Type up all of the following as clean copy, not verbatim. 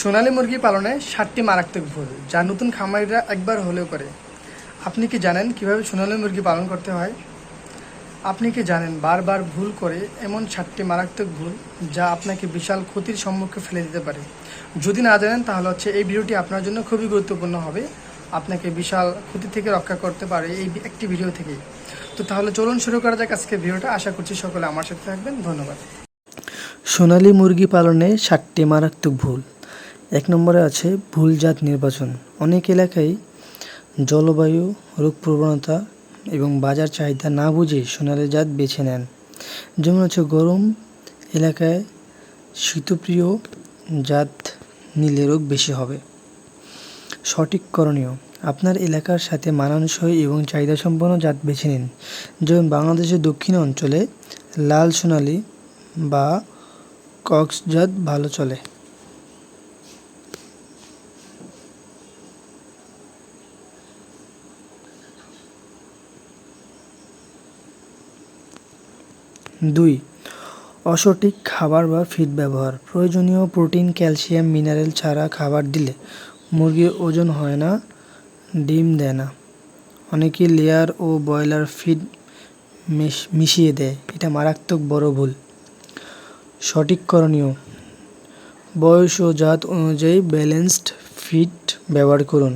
সোনালী মুরগি পালনে 7টি মারাত্মক ভুল যা নতুন খামারিরা একবার হলেও করে। আপনি কি জানেন কিভাবে সোনালী মুরগি পালন করতে হয়? আপনি কি জানেন বারবার ভুল করে এমন 7টি মারাত্মক ভুল যা আপনাকে বিশাল ক্ষতির সম্মুখে ফেলে দিতে পারে? যদি না জানেন তাহলে এই ভিডিওটি আপনার জন্য খুবই গুরুত্বপূর্ণ হবে। আপনাকে বিশাল ক্ষতি থেকে রক্ষা করতে পারে এই একটি ভিডিও থেকেই। তো তাহলে চলুন শুরু করা যাক আজকে ভিডিওটা। আশা করছি সকলে আমার সাথে থাকবেন। ধন্যবাদ। সোনালী মুরগি পালনে 7টি মারাত্মক ভুল। 1 নম্বরে আছে ভুল জাত নির্বাচন। অনেক এলাকায় জলবায়ু, রোগ প্রবণতা এবং বাজার চাহিদা না বুঝে সোনালী জাত বেছে নেন। যেমন গরম এলাকায় শীতপ্রিয় জাত নিলে রোগ বেশি হবে। সঠিক করণীয়: আপনার এলাকার সাথে মানানসই এবং চাহিদা সম্পন্ন জাত বেছে নিন। যেমন বাংলাদেশের দক্ষিণ অঞ্চলে লাল সোনালী বা কক্স জাত ভালো চলে। 2. অসঠিক খাবার বা ফিড ব্যবহার। প্রয়োজনীয় প্রোটিন, ক্যালসিয়াম, মিনারেল ছাড়া খাবার দিলে মুরগির ওজন হয় না, ডিম দেয় না। অনেকে লেয়ার ও ব্রয়লার ফিড মিশিয়ে দেয়, এটা মারাত্মক বড় ভুল। সঠিক করণীয়: বয়স ও জাত অনুযায়ী ব্যালেন্সড ফিড ব্যবহার করুন।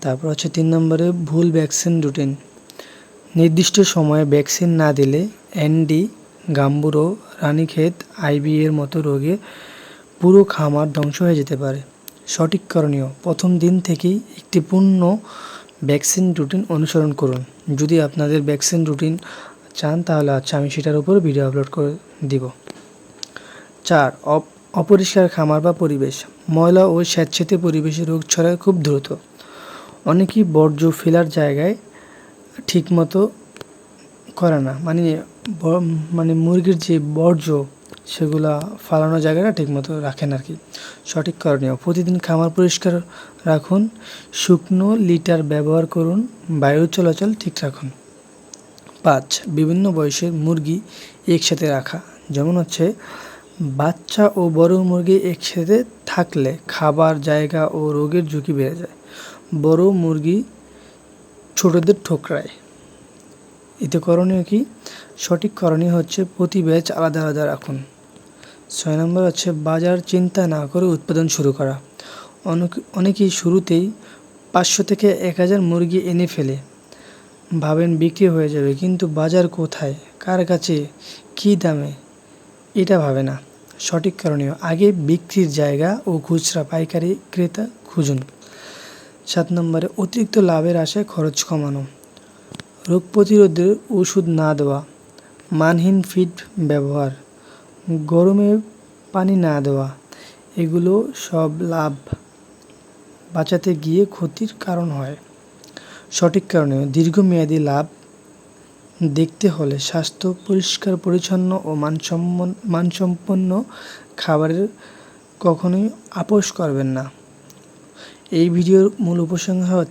তারপর 3 নম্বরে ভুল ভ্যাকসিন রুটিন। নির্দিষ্ট সময়ে ভ্যাকসিন না দিলে এনডি, গাম্বুরো, রানীক্ষেত, আইবি এর মতো রোগে পুরো খামার ধ্বংস হয়ে যেতে পারে। সঠিক করণীয়: প্রথম দিন থেকেই একটি পূর্ণ ভ্যাকসিন রুটিন অনুসরণ করুন। যদি আপনাদের ভ্যাকসিন রুটিন চান তাহলে আমি সেটার উপর ভিডিও আপলোড করে দিব। 4. অপরিষ্কার খামার বা পরিবেশ। ময়লা ও স্যাঁতসেঁতে পরিবেশে রোগ ছড়ায় খুব দ্রুত। অনেকেই বর্জ্য ফেলার জায়গায় ঠিকমতো করে না, মানে মুরগির যে বর্জ্য সেগুলা ফালানোর জায়গাটা ঠিকমতো রাখেন আর কি। সঠিক করণীয়: প্রতিদিন খামার পরিষ্কার রাখুন, শুকনো লিটার ব্যবহার করুন, বায়ু চলাচল ঠিক রাখুন। 5. বিভিন্ন বয়সের মুরগি একসাথে রাখা। যেমন বাচ্চা ও বড় মুরগি একসাথে থাকলে খাবার, জায়গা ও রোগের ঝুঁকি বেড়ে যায়। বড় মুরগি ছোটদের ঠোকরায়। এতে করণীয় কি? সঠিক করণীয় প্রতি ব্যাচ আলাদা আলাদা রাখুন। 6 নম্বর বাজার চিন্তা না করে উৎপাদন শুরু করা। অনেকেই শুরুতেই 500 থেকে 1000 মুরগি এনে ফেলে ভাবেন বিক্রি হয়ে যাবে, কিন্তু বাজার কোথায়, কার কাছে, কী দামে, এটা ভাবে না। সঠিক করণীয়: আগে বিক্রির জায়গা ও খুচরা পাইকারি ক্রেতা খুঁজুন। 7 নম্বরে অতিরিক্ত লাভের আশায় খরচ কমানো। রোগ প্রতিরোধের ওষুধ না দেওয়া, মানহীন ফিড ব্যবহার, গরমে পানি না দেওয়া, এগুলো সব লাভ বাঁচাতে গিয়ে ক্ষতির কারণ হয়। সঠিক করণীয়: দীর্ঘমেয়াদী লাভ দেখতে হলে স্বাস্থ্য, পরিষ্কার পরিচ্ছন্ন ও মানসম্পন্ন খাবারের কখনোই আপোষ করবেন না। এই ভিডিওর মূল উপসংহার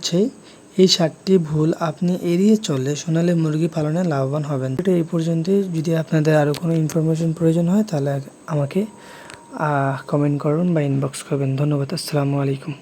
এই 7টি ভুল আপনি এড়িয়ে চললে সোনালী মুরগি পালনে লাভবান হবেন। এটা এই পর্যন্তই। যদি আপনাদের আরও কোনো ইনফরমেশন প্রয়োজন হয় তাহলে আমাকে কমেন্ট করুন বা ইনবক্স করবেন। ধন্যবাদ। আসসালামু আলাইকুম।